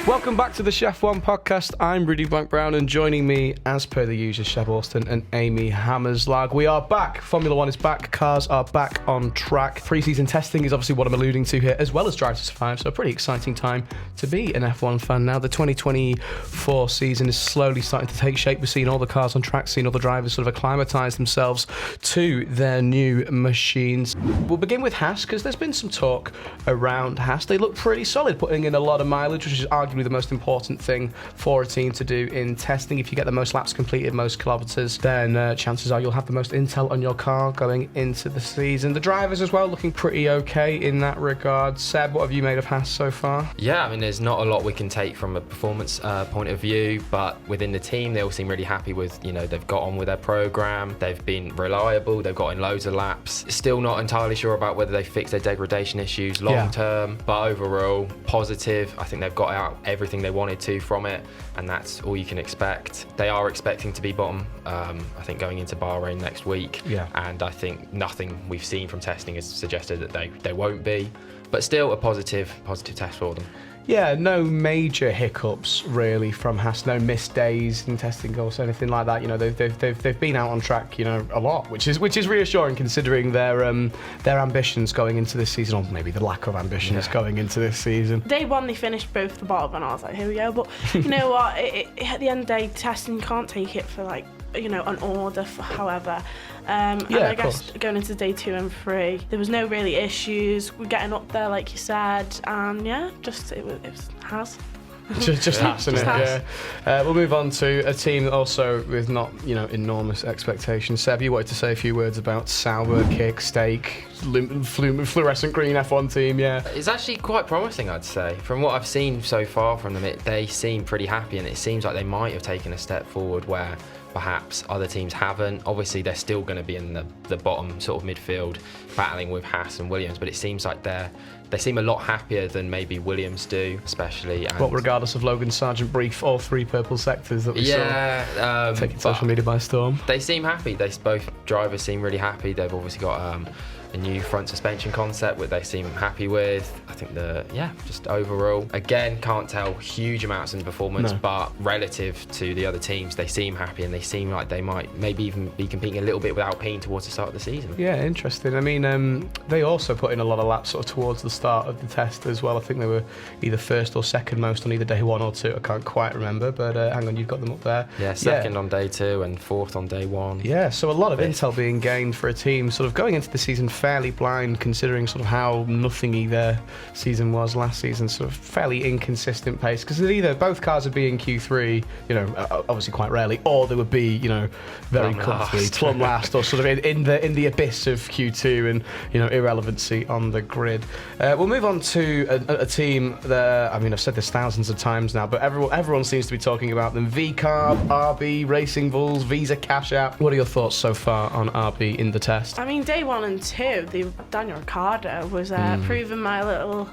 Welcome back to the ShefF1 Podcast. I'm Rudy Black-Brown, and joining me, as per the usual, Sheb Austin and Amy Hammerslag. We are back. Formula One is back. Cars are back on track. Pre-season testing is obviously what I'm alluding to here, as well as Drive to Survive. So a pretty exciting time to be an F1 fan now. The 2024 season is slowly starting to take shape. We're seeing all the cars on track, seeing all the drivers sort of acclimatise themselves to their new machines. We'll begin with Haas, because there's been some talk around Haas. They look pretty solid, putting in a lot of mileage, which is arguably the most important thing for a team to do in testing. If you get the most laps completed, most kilometres, then chances are you'll have the most intel on your car going into the season. The drivers as well looking pretty okay in that regard. Seb, what have you made of Haas so far? Yeah, I mean, there's not a lot we can take from a performance point of view, but within the team, they all seem really happy with, they've got on with their programme, they've been reliable, they've got in loads of laps. Still not entirely sure about whether they fix their degradation issues long term, but overall, positive. I think they've got out everything they wanted to from it, and that's all you can expect. They are expecting to be bottom, I think, going into Bahrain next week, and I think nothing we've seen from testing has suggested that they won't be, but still a positive test for them. Yeah, no major hiccups really from Haas, no missed days in testing goals, anything like that. They've been out on track, a lot, which is reassuring considering their ambitions going into this season, or maybe the lack of ambitions going into this season. Day one, they finished both at the bottom, and I was like, here we go. But you know what? At the end of the day, testing, you can't take it for an order for however. And I guess going into day 2 and 3, there was no really issues. We're getting up there, like you said, and it was Haas. just Haas, isn't it? Yeah. We'll move on to a team that also with not enormous expectations. Seb, you wanted to say a few words about Sauber, kick, steak, fluorescent green F1 team. Yeah, it's actually quite promising, I'd say. From what I've seen so far from them, they seem pretty happy, and it seems like they might have taken a step forward where perhaps other teams haven't. Obviously, they're still going to be in the bottom sort of midfield, battling with Haas and Williams, but it seems like they seem a lot happier than maybe Williams do, especially. And regardless of Logan Sargeant brief, all 3 purple sectors that we saw taking social media by storm. They seem happy. Both drivers seem really happy. They've obviously got a new front suspension concept which they seem happy with. I think just overall, again, can't tell huge amounts in performance, but relative to the other teams, they seem happy, and they seem like they might maybe even be competing a little bit with Alpine towards the start of the season. Yeah, interesting. I mean, they also put in a lot of laps sort of towards the start of the test as well. I think they were either first or second most on either day 1 or 2. I can't quite remember, but hang on, you've got them up there. Yeah, second on day 2 and 4th on day 1. Yeah, so a lot of intel being gained for a team sort of going into the season fairly blind, considering sort of how nothingy their season was last season, sort of fairly inconsistent pace, because either both cars would be in Q3, obviously quite rarely, or they would be, very comfortably plumb last, or sort of in the abyss of Q2 and, irrelevancy on the grid. We'll move on to a team that, I mean, I've said this thousands of times now, but everyone seems to be talking about them. V-Carb, RB, Racing Bulls, Visa Cash App. What are your thoughts so far on RB in the test? I mean, day 1 and 2, Daniel Ricciardo was proving my little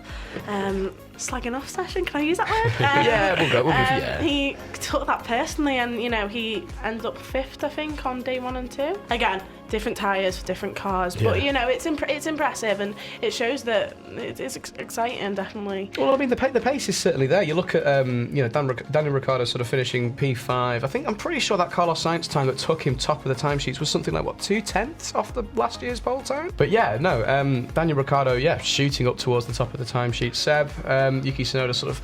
slagging off session. Can I use that word? Yeah, we'll go. He took that personally, and he ended up 5th, I think, on day 1 and 2. Again, different tyres for different cars, but it's impressive, and it shows that it's exciting, definitely. Well, I mean, the pace is certainly there. You look at Daniel Ricciardo sort of finishing P5. I'm pretty sure that Carlos Sainz time that took him top of the timesheets was something like 2/10 off the last year's pole time. But Daniel Ricciardo, shooting up towards the top of the timesheet. Seb, Yuki Tsunoda sort of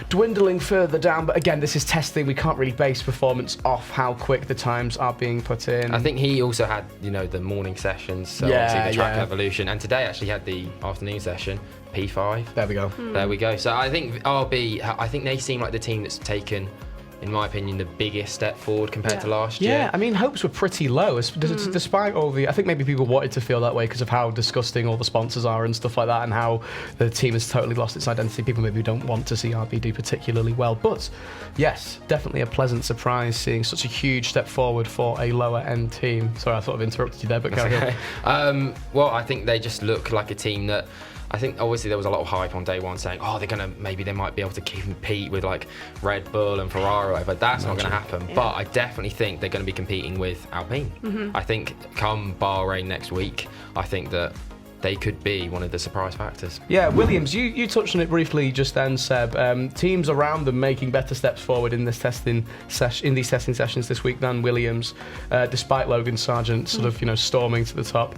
dwindling further down, but again, this is testing. We can't really base performance off how quick the times are being put in. I think he also had the morning sessions, so obviously the track evolution, and today actually had the afternoon session, P5. There we go. There we go. So I think RB, I think they seem like the team that's taken, in my opinion, the biggest step forward compared to last year. Yeah, I mean, hopes were pretty low, despite all the... I think maybe people wanted to feel that way because of how disgusting all the sponsors are and stuff like that, and how the team has totally lost its identity. People maybe don't want to see RB do particularly well. But, yes, definitely a pleasant surprise seeing such a huge step forward for a lower-end team. Sorry, I sort of interrupted you there, but carry on. Well, I think they just look like a team that... I think obviously there was a lot of hype on day 1 saying, they might be able to compete with like Red Bull and Ferrari or whatever. That's not going to happen. Yeah. But I definitely think they're going to be competing with Alpine. I think come Bahrain next week, I think that they could be one of the surprise factors. Yeah, Williams, you touched on it briefly just then, Seb. Teams around them making better steps forward in this testing sessions this week than Williams, despite Logan Sargeant sort of storming to the top.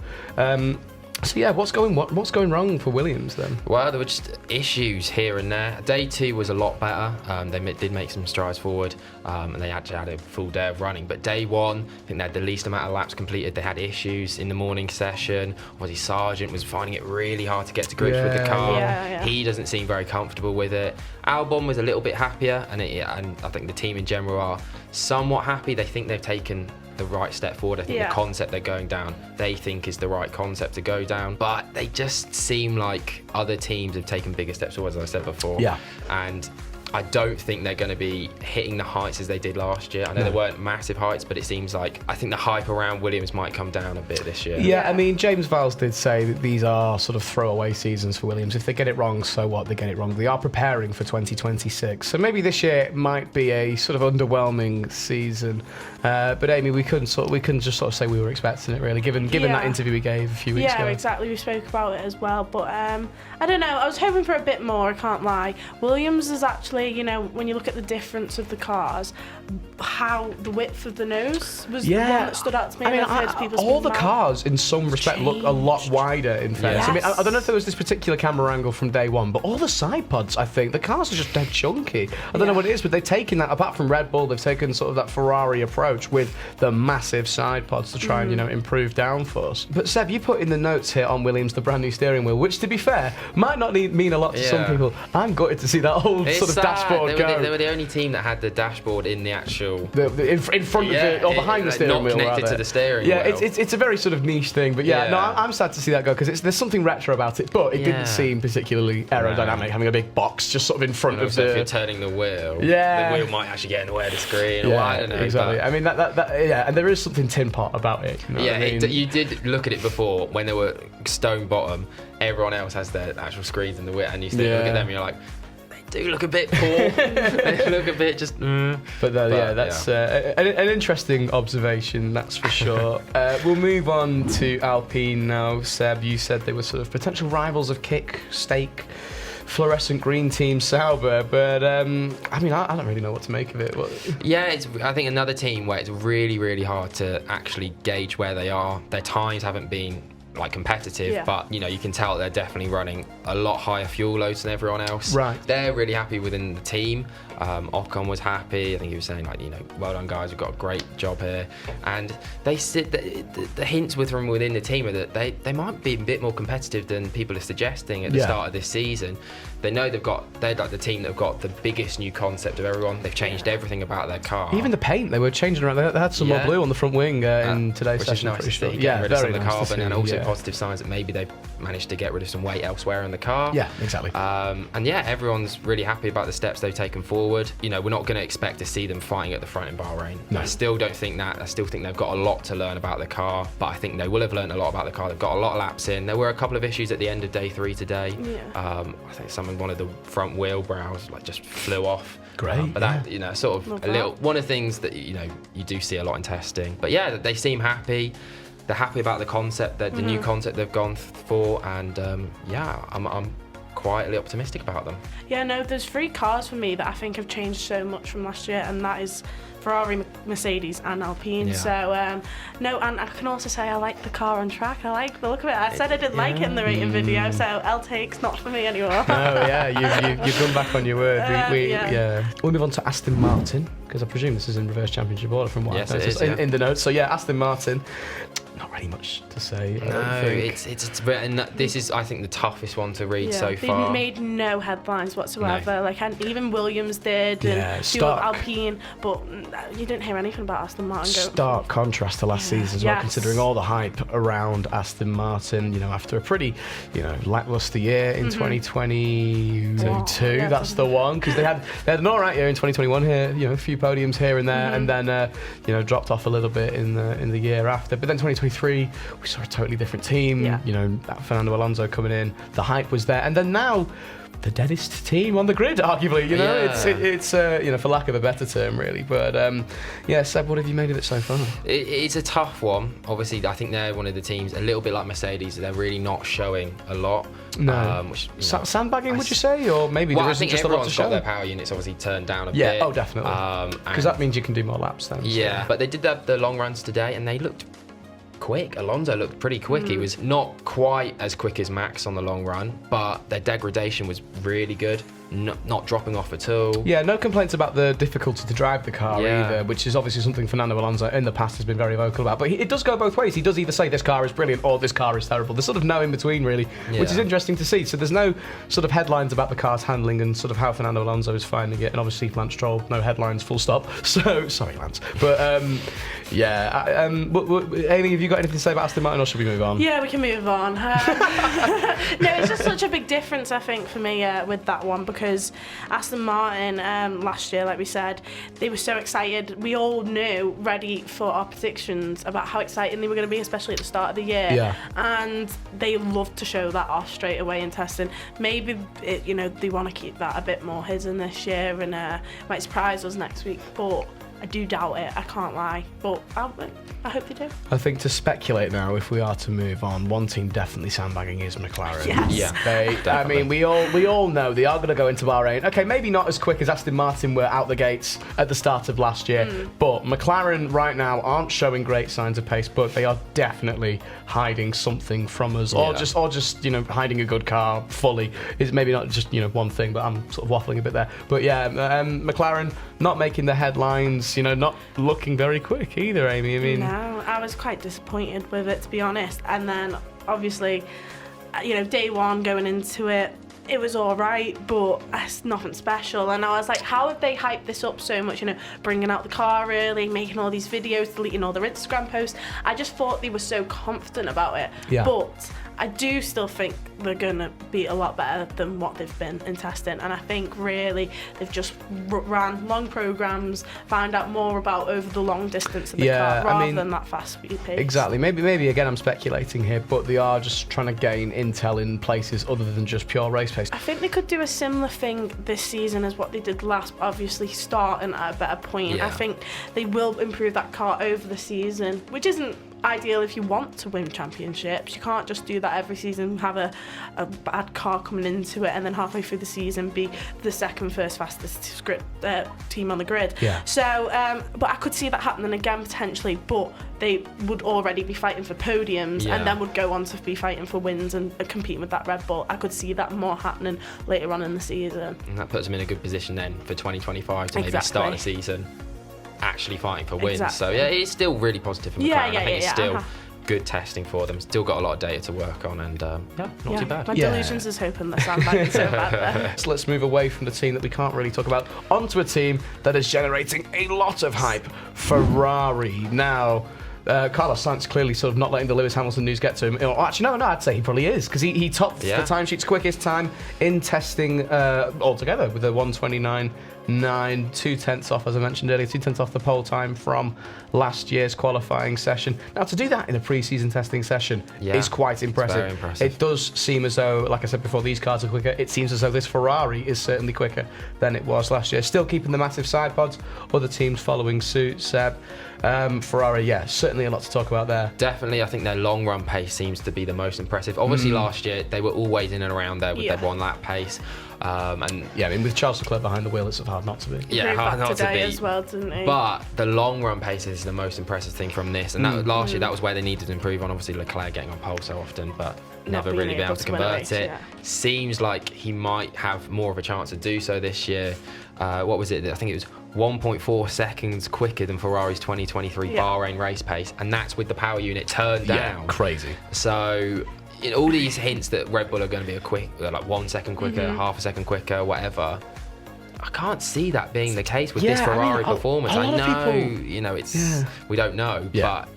So yeah, what's going wrong for Williams then? Well, there were just issues here and there. Day 2 was a lot better. They did make some strides forward, and they actually had a full day of running. But day 1, I think they had the least amount of laps completed. They had issues in the morning session. Obviously, Sargeant was finding it really hard to get to grips with the car. Yeah. He doesn't seem very comfortable with it. Albon was a little bit happier, and I think the team in general are somewhat happy. They think they've taken the right step forward. I think the concept they're going down, they think is the right concept to go down. But they just seem like other teams have taken bigger steps forward, as I said before. Yeah. And I don't think they're going to be hitting the heights as they did last year. I know there weren't massive heights, but it seems like I think the hype around Williams might come down a bit this year. Yeah, I mean, James Vowles did say that these are sort of throwaway seasons for Williams. If they get it wrong, so what? They get it wrong. They are preparing for 2026. So maybe this year might be a sort of underwhelming season. But Amy, we couldn't just sort of say we were expecting it, really, given that interview we gave a few weeks ago. Yeah, exactly. We spoke about it as well. But I don't know. I was hoping for a bit more, I can't lie. Williams is actually, when you look at the difference of the cars, how the width of the nose was the one that stood out to me. I mean, all the cars, in some respect, look a lot wider, in fairness. Yes. I mean, I don't know if there was this particular camera angle from day 1, but all the side pods, I think, the cars are just dead chunky. I don't know what it is, but they've taken that, apart from Red Bull, they've taken sort of that Ferrari approach with the massive side pods to try and improve downforce. But Seb, you put in the notes here on Williams the brand new steering wheel, which to be fair might not mean a lot to some people. I'm gutted to see that whole sort of dashboard go. They were the only team that had the dashboard in the actual in front of it or behind the steering wheel, not connected to the steering wheel. It's a very sort of niche thing, but I'm sad to see that go because there's something retro about it, but it didn't seem particularly aerodynamic, having a big box just sort of in front of the. If you're turning the wheel, the wheel might actually get in the way of the screen. Or I don't know. Exactly. I mean and there is something tin pot about it. You did look at it before when they were stone bottom. Everyone else has their actual screens in the wheel, and you still look at them and you're like, they do look a bit poor. They look a bit just. But that's an interesting observation, that's for sure. We'll move on to Alpine now. Seb, you said they were sort of potential rivals of Kick, Stake, fluorescent green team Sauber, but I mean, I don't really know what to make of it. It's I think another team where it's really, really hard to actually gauge where they are. Their times haven't been competitive, but you can tell they're definitely running a lot higher fuel loads than everyone else. Right. They're really happy within the team. Ocon was happy. I think he was saying well done guys, we've got a great job here. And they said the hints from within the team are that they might be a bit more competitive than people are suggesting at the start of this season. They know they're like the team that have got the biggest new concept of everyone. They've changed everything about their car. Even the paint, they were changing around. They had some more blue on the front wing in today's session. Which is nice to see. Getting rid of some of the carbon, and also positive signs that maybe they've managed to get rid of some weight elsewhere in the car. Yeah, exactly. Everyone's really happy about the steps they've taken forward. We're not going to expect to see them fighting at the front in Bahrain. No. I still don't think that. I still think they've got a lot to learn about the car, but I think they will have learned a lot about the car. They've got a lot of laps in. There were a couple of issues at the end of day 3 today. I think one of the front wheel brows just flew off. Great. But that sort of a little one of the things that you do see a lot in testing. But they seem happy. They're happy about the concept, the new concept they've gone for, and I'm quietly optimistic about them. There's 3 cars for me that I think have changed so much from last year, and that is Ferrari, Mercedes and Alpine. So and I can also say I like the car on track. I like the look of it. I said I didn't like it in the rating video, so LTA's not for me anymore. You've gone back on your word. We'll move on to Aston Martin, because I presume this is in reverse championship order from what I've noticed in the notes. So Aston Martin, not really much to say. This is, I think, the toughest one to read so far. They made no headlines whatsoever. And even Williams did, and Alpine, but you didn't hear anything about Aston Martin. Stark contrast to last season as well, considering all the hype around Aston Martin. After a pretty, lackluster year in 2022. That's the one, because they had an alright year in 2021 here. A few podiums here and there, and then dropped off a little bit in the year after. But then 2023, we saw a totally different team. Fernando Alonso coming in, the hype was there, and then now the deadest team on the grid, arguably. You know, it's for lack of a better term, really. But Seb, what have you made of it so far? It's a tough one. Obviously, I think they're one of the teams a little bit like Mercedes. They're really not showing a lot. No. Sandbagging, would you say, or maybe there isn't just a lot to show? Got their power units obviously turned down a bit. Yeah, definitely. Because that means you can do more laps then. Yeah, but they did have the long runs today, and they looked quick. Alonso looked pretty quick. He was not quite as quick as Max on the long run, but their degradation was really good. Not dropping off at all. Yeah, no complaints about the difficulty to drive the car either, which is obviously something Fernando Alonso in the past has been very vocal about. But it does go both ways. He does either say this car is brilliant or this car is terrible. There's sort of no in between, really, which is interesting to see. So there's no sort of headlines about the car's handling and sort of how Fernando Alonso is finding it. And obviously Lance Stroll, no headlines, full stop. So, sorry, Lance. But, Amy, have you got anything to say about Aston Martin, or should we move on? Yeah, we can move on. No, it's just such a big difference, I think, for me with that one, because Aston Martin last year, like we said, they were so excited. We all knew, ready for our predictions about how exciting they were going to be, especially at the start of the year. Yeah. And they loved to show that off straight away in testing. Maybe they want to keep that a bit more hidden this year, and might surprise us next week. But I do doubt it, I can't lie, but I hope they do. I think to speculate now, if we are to move on, one team definitely sandbagging is McLaren. Yes. Yeah, I mean, we all know they are going to go into Bahrain. Okay, maybe not as quick as Aston Martin were out the gates at the start of last year, but McLaren right now aren't showing great signs of pace, but they are definitely hiding something from us, or just hiding a good car fully. It's maybe not just one thing, but I'm sort of waffling a bit there. But yeah, McLaren not making the headlines, not looking very quick either, Amy. I mean, no, I was quite disappointed with it, to be honest. And then obviously, day one going into it, it was all right, but it's nothing special. And I was like, how have they hyped this up so much? Bringing out the car early, making all these videos, deleting all their Instagram posts. I just thought they were so confident about it. Yeah. But I do still think they're going to be a lot better than what they've been in testing. And I think really they've just ran long programs, found out more about over the long distance of the car rather than that fast speed pace. Exactly. Maybe again I'm speculating here, but they are just trying to gain intel in places other than just pure race pace. I think they could do a similar thing this season as what they did last, obviously starting at a better point. Yeah. I think they will improve that car over the season, which isn't ideal if you want to win championships. You can't just do that every season, have a bad car coming into it and then halfway through the season be the first fastest team on the grid. Yeah. So, but I could see that happening again potentially, but they would already be fighting for podiums and then would go on to be fighting for wins and competing with that Red Bull. I could see that more happening later on in the season. And that puts them in a good position then for 2025 to maybe start the season actually fighting for wins. So yeah, it's still really positive for McLaren. I think it's still good testing for them. Still got a lot of data to work on, and not too bad. My delusions is hoping that sandbagging so bad there. So let's move away from the team that we can't really talk about onto a team that is generating a lot of hype, Ferrari. Now, Carlos Sainz clearly sort of not letting the Lewis Hamilton news get to him. Actually, no, I'd say he probably is, because he topped the timesheet's quickest time in testing altogether with a 1:29.9, 2/10 off, as I mentioned earlier, 2/10 off the pole time from last year's qualifying session. Now, to do that in a pre-season testing session is quite impressive. Very impressive. It does seem as though, like I said before, these cars are quicker. It seems as though this Ferrari is certainly quicker than it was last year. Still keeping the massive side pods, other teams following suit, Seb. Ferrari, certainly a lot to talk about there. Definitely, I think their long run pace seems to be the most impressive. Obviously, last year they were always in and around there with their one lap pace. With Charles Leclerc behind the wheel, it's hard not to be. Yeah, hard not to be. As well, didn't he? But the long run pace is the most impressive thing from this. And that last year, that was where they needed to improve on. Obviously, Leclerc getting on pole so often, but never really been able to convert it. Seems like he might have more of a chance to do so this year. What was it? I think it was 1.4 seconds quicker than Ferrari's 2023 Bahrain race pace, and that's with the power unit turned down. Crazy. So all these hints that Red Bull are going to be like 1 second quicker, half a second quicker, whatever. I can't see that being the case with this Ferrari performance. I know, it's we don't know, but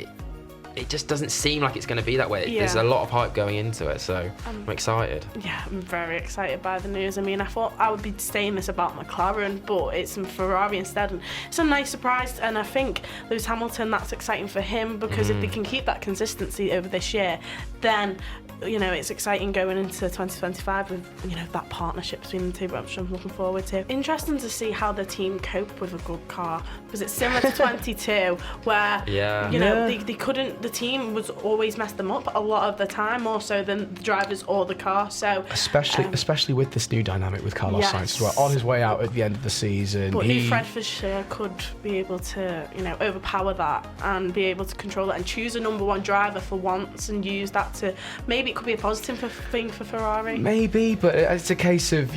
it just doesn't seem like it's going to be that way. There's a lot of hype going into it, so I'm excited. Yeah, I'm very excited by the news. I mean, I thought I would be saying this about McLaren, but it's in Ferrari instead, and it's a nice surprise. And I think Lewis Hamilton, that's exciting for him, because if they can keep that consistency over this year, then it's exciting going into 2025 with, that partnership between the two, which I'm looking forward to. Interesting to see how the team cope with a good car, because it's similar to 22, where, they couldn't, the team was always messed them up a lot of the time, more so than the drivers or the car. So especially with this new dynamic with Carlos Sainz as well, on his way out at the end of the season. But Fred Fisher could be able to, overpower that and be able to control it and choose a number one driver for once and use that to, maybe it could be a positive thing for Ferrari. Maybe, but it's a case of,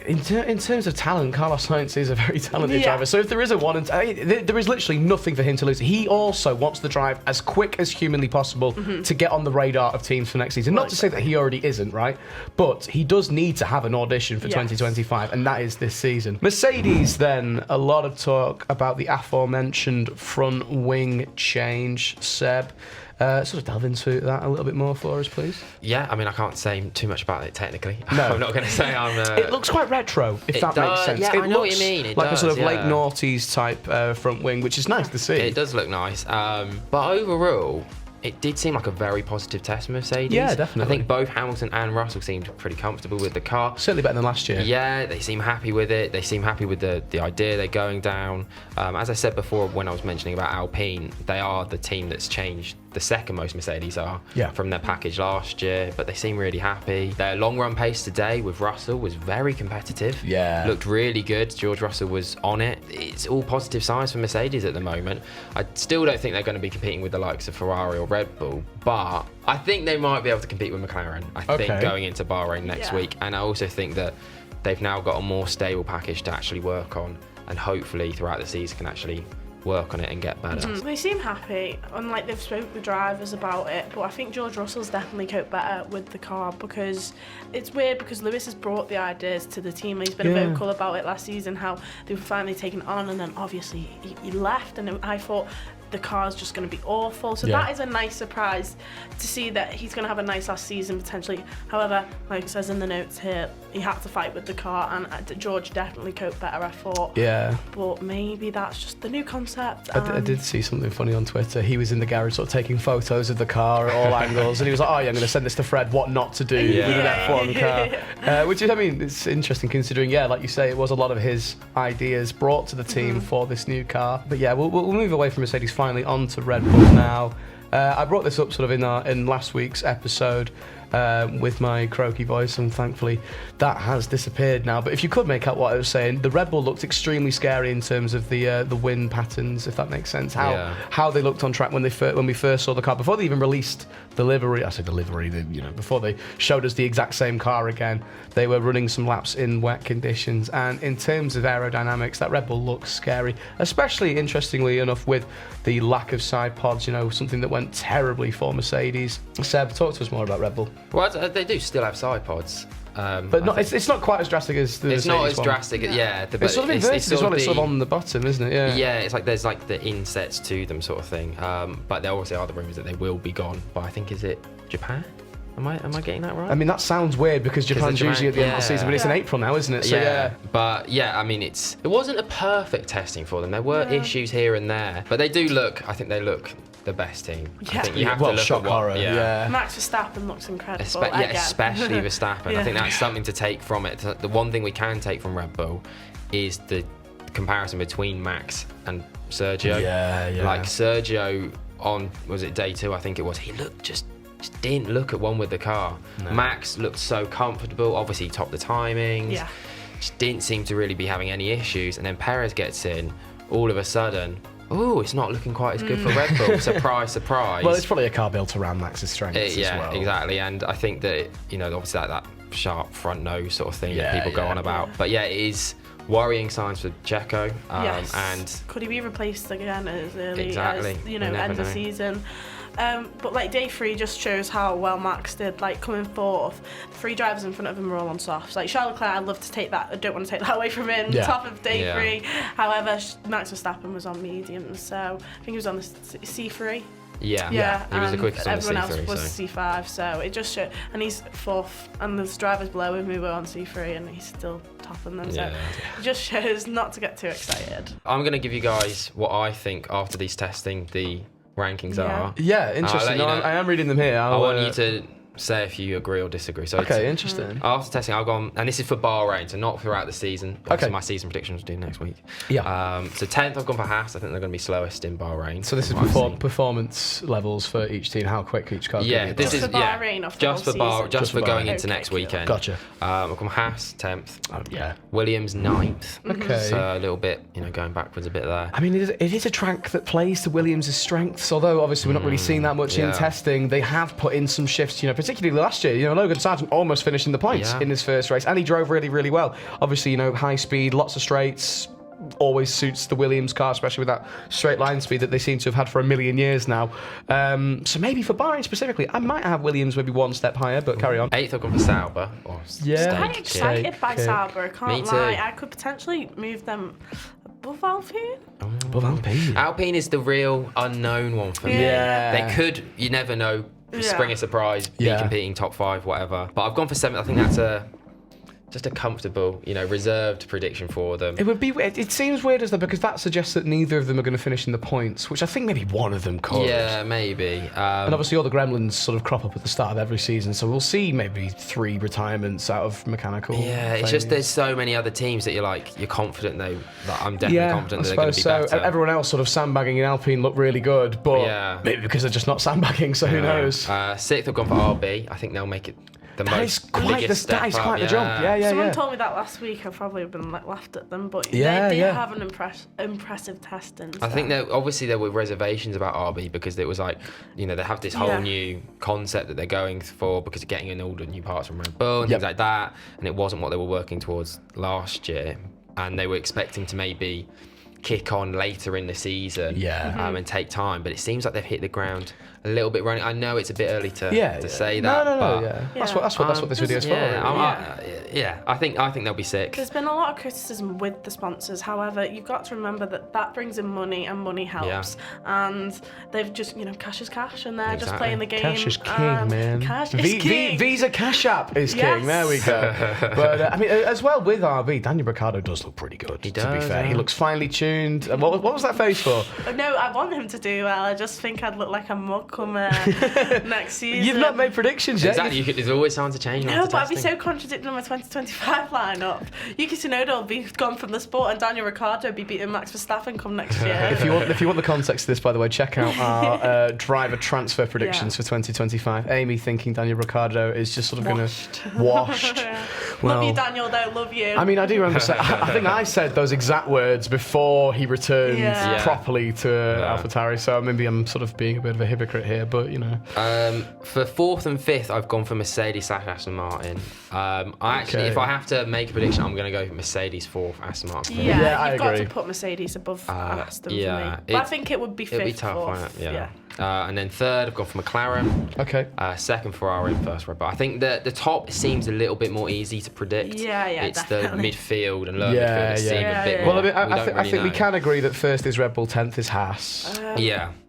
in terms of talent, Carlos Sainz is a very talented driver. So if there is a one, there is literally nothing for him to lose. He also wants to drive as quick as humanly possible to get on the radar of teams for next season. Not to say that he already isn't, right? But he does need to have an audition for 2025, and that is this season. Mercedes, then, a lot of talk about the aforementioned front wing change. Seb, sort of delve into that a little bit more for us, please. Yeah, I mean, I can't say too much about it technically. No. I'm not going to say I'm... It looks quite retro, if that makes sense. Yeah, it I know looks what you mean. It like does, a sort of late noughties type front wing, which is nice to see. It does look nice. But overall, it did seem like a very positive test for Mercedes. Yeah, definitely. I think both Hamilton and Russell seemed pretty comfortable with the car. Certainly better than last year. Yeah, they seem happy with it. They seem happy with the idea they're going down. As I said before when I was mentioning about Alpine, they are the team that's changed the second most Mercedes are from their package last year, but they seem really happy. Their long run pace today with Russell was very competitive. Yeah. Looked really good. George Russell was on it. It's all positive signs for Mercedes at the moment. I still don't think they're going to be competing with the likes of Ferrari or Red Bull, but I think they might be able to compete with McLaren, I think, going into Bahrain next week. And I also think that they've now got a more stable package to actually work on, and hopefully throughout the season can actually work on it and get better. They seem happy, and they've spoke with drivers about it, but I think George Russell's definitely coped better with the car, because it's weird because Lewis has brought the ideas to the team. He's been vocal about it last season, how they were finally taken on, and then obviously he left, and I thought the car's just going to be awful. So that is a nice surprise to see that he's going to have a nice last season potentially. However, like it says in the notes here, he had to fight with the car, and George definitely coped better, I thought. Yeah. But maybe that's just the new concept. I did see something funny on Twitter. He was in the garage sort of taking photos of the car at all angles, and he was like, I'm going to send this to Fred, what not to do with an F1 car. Which is, it's interesting considering, like you say, it was a lot of his ideas brought to the team for this new car. But we'll move away from Mercedes finally on to Red Bull now. I brought this up sort of in last week's episode with my croaky voice, and thankfully that has disappeared now. But if you could make out what I was saying, the Red Bull looked extremely scary in terms of the win patterns, if that makes sense. How they looked on track when we first saw the car, before they even released the livery. I say the livery, before they showed us the exact same car again. They were running some laps in wet conditions, and in terms of aerodynamics, that Red Bull looks scary, especially, interestingly enough, with the lack of side pods, something that went terribly for Mercedes. Seb, talk to us more about Red Bull. Well, they do still have side pods. But it's not quite as drastic as the Mercedes not as one. Drastic, but it's sort of inverted as well. It's sort of on the bottom, isn't it? Yeah, it's like there's like the insets to them sort of thing. But there also are the rumours that they will be gone. But I think, is it Japan? Am I getting that right? That sounds weird because Japan's usually at the end of the season, but it's in April now, isn't it? So But it wasn't a perfect testing for them. There were issues here and there, but they do look. I think they look the best team. I think you have to look shock at horror. Max Verstappen looks incredible. Especially Verstappen. I think that's something to take from it. The one thing we can take from Red Bull is the comparison between Max and Sergio. Like Sergio on, was it day 2? I think it was. He looked just didn't look at one with the car. No. Max looked so comfortable. Obviously, he topped the timings. Just didn't seem to really be having any issues. And then Perez gets in. All of a sudden, it's not looking quite as good for Red Bull. Surprise, surprise. Well, it's probably a car built around Max's strengths as well. Exactly. And I think that, obviously that sharp front nose sort of thing that people go on about. But it is worrying signs for Checo. And could he be replaced again as early as end of season? But day 3 just shows how well Max did. Coming fourth, 3 drivers in front of him were all on softs. Charles Leclerc, I'd love to take that. I don't want to take that away from him. Top of day 3. However, Max Verstappen was on mediums, so I think he was on the C3. Yeah. He was the quickest on the C3. Everyone else was C5, so it just showed. And he's fourth, and there's drivers below him who were on C3, and he's still topping them. So it just shows not to get too excited. I'm going to give you guys what I think after these testing the rankings are. Yeah, interesting. I am reading them here. I want you to say if you agree or disagree. So okay, interesting. After testing, I've gone, and this is for Bahrain, so not throughout the season. Obviously, my season predictions will do next week. Yeah. So 10th, I've gone for Haas. I think they're going to be slowest in Bahrain. So this is performance levels for each team, how quick each car. Yeah, this is for Bahrain off the just for going into Okay, next cool. weekend. Gotcha. I've gone Haas 10th. Oh, yeah. Williams 9th. Okay. So a little bit, going backwards a bit there. I mean, it is a track that plays to Williams' strengths, although obviously we're not really seeing that much in testing. They have put in some shifts, particularly last year. Logan Sargeant almost finishing the points in his first race, and he drove really, really well. Obviously, high speed, lots of straights, always suits the Williams car, especially with that straight line speed that they seem to have had for a million years now. So maybe for Bahrain specifically, I might have Williams maybe one step higher, but carry on. 8th, I've gone for Sauber. I'm excited by Sauber, I can't Me too. lie. I could potentially move them above Alpine. Above Alpine. Alpine is the real unknown one for me. Yeah. They could, you never know, spring a surprise, be competing top 5, whatever. But I've gone for 7th. I think that's just a comfortable, reserved prediction for them. It would be. It seems weird, as though, because that suggests that neither of them are going to finish in the points, which I think maybe one of them could. Yeah, maybe. And obviously all the gremlins sort of crop up at the start of every season, so we'll see maybe 3 retirements out of mechanical. Yeah, it's just there's so many other teams that you're confident though. That I'm definitely confident that they're going to be better. Everyone else sort of sandbagging in Alpine looked really good, but maybe because they're just not sandbagging, so who knows? 6th, I've gone for RB. I think they'll make it. That is quite the jump. Yeah. Someone told me that last week. I probably would have been laughed at them, but they have an impressive testing. I think that obviously there were reservations about RB because it was like, they have this whole new concept that they're going for because of getting in all the new parts from Red Bull and things like that, and it wasn't what they were working towards last year, and they were expecting to maybe kick on later in the season and take time, but it seems like they've hit the ground a little bit running. I know it's a bit early to say that. No. That's what this video's for. I think they'll be sick. There's been a lot of criticism with the sponsors. However, you've got to remember that brings in money, and money helps. And they've just, cash is cash, and they're just playing the game. Cash is king, man. Cash is king. Visa Cash App is king. There we go. But as well with RB, Daniel Ricciardo does look pretty good. He does. To be fair, he looks finely tuned. What was that face for? No, I want him to do well. I just think I'd look like a mug come next season. You've not made predictions yet. Exactly. There's always time to change. No, but I'd be so contradicting on my 2025 lineup. Yuki Tsunoda will be gone from the sport, and Daniel Ricciardo will be beating Max Verstappen come next year. If you want the context of this, by the way, check out our driver transfer predictions for 2025. Amy thinking Daniel Ricciardo is just sort of going to washed. Love you, Daniel. Though, love you. I mean, I do remember saying, I think I said those exact words before he returned properly to AlphaTauri. So maybe I'm sort of being a bit of a hypocrite here, but for 4th and 5th, I've gone for Mercedes / Aston Martin. If I have to make a prediction, I'm going to go Mercedes 4th, Aston Martin 5th. Yeah, you've got to put Mercedes above Aston for me. But I think it would be 5th. It'd be tough, 4th. Yeah. And then 3rd, I've gone for McLaren. Okay. 2nd, Ferrari, and 1st, Red Bull. I think the top seems a little bit more easy to predict. Yeah, it's definitely. the midfield and lower midfield that seem a bit more. Well, I think we can agree that 1st is Red Bull, 10th is Haas.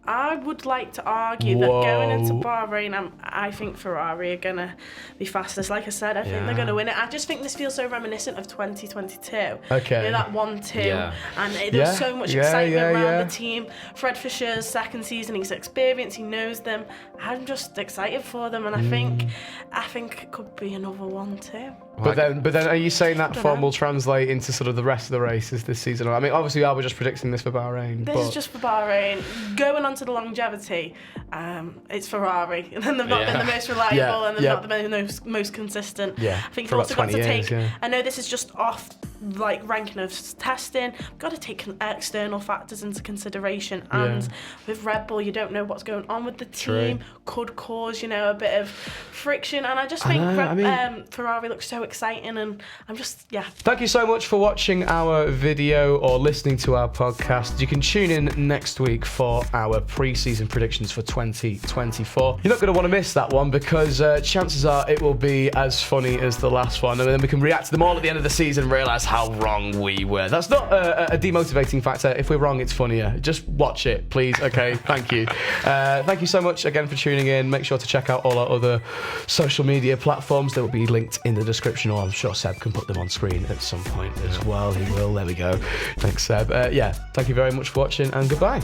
I would like to argue that going into Bahrain, I think Ferrari are going to be fastest. Like I said, I think they're going to win it. I just think this feels so reminiscent of 2022. Okay. That 1-2. And there's so much excitement around the team. Fred Fisher's second season, he's experienced, he knows them. I'm just excited for them, and I think it could be another 1-2. But then, are you saying that form will translate into sort of the rest of the races this season? I mean, obviously, we're just predicting this for Bahrain. This is just for Bahrain. Going on to the longevity, it's Ferrari. And they've not been the most reliable, and they've not been the most consistent. I think you've also got to take. I know this is just off ranking of testing. You've got to take external factors into consideration. And with Red Bull, you don't know what's going on with the team. Could cause a bit of friction. And I just think Ferrari looks so exciting, and I'm just Thank you so much for watching our video or listening to our podcast. You can tune in next week for our pre-season predictions for 2024. You're not going to want to miss that one, because chances are it will be as funny as the last one, and then we can react to them all at the end of the season and realise how wrong we were. That's not a demotivating factor. If we're wrong, it's funnier. Just watch it, please. Okay, thank you. Thank you so much again for tuning in. Make sure to check out all our other social media platforms. They will be linked in the description, or I'm sure Seb can put them on screen at some point as well. He will. There we go. Thanks, Seb. Thank you very much for watching, and goodbye.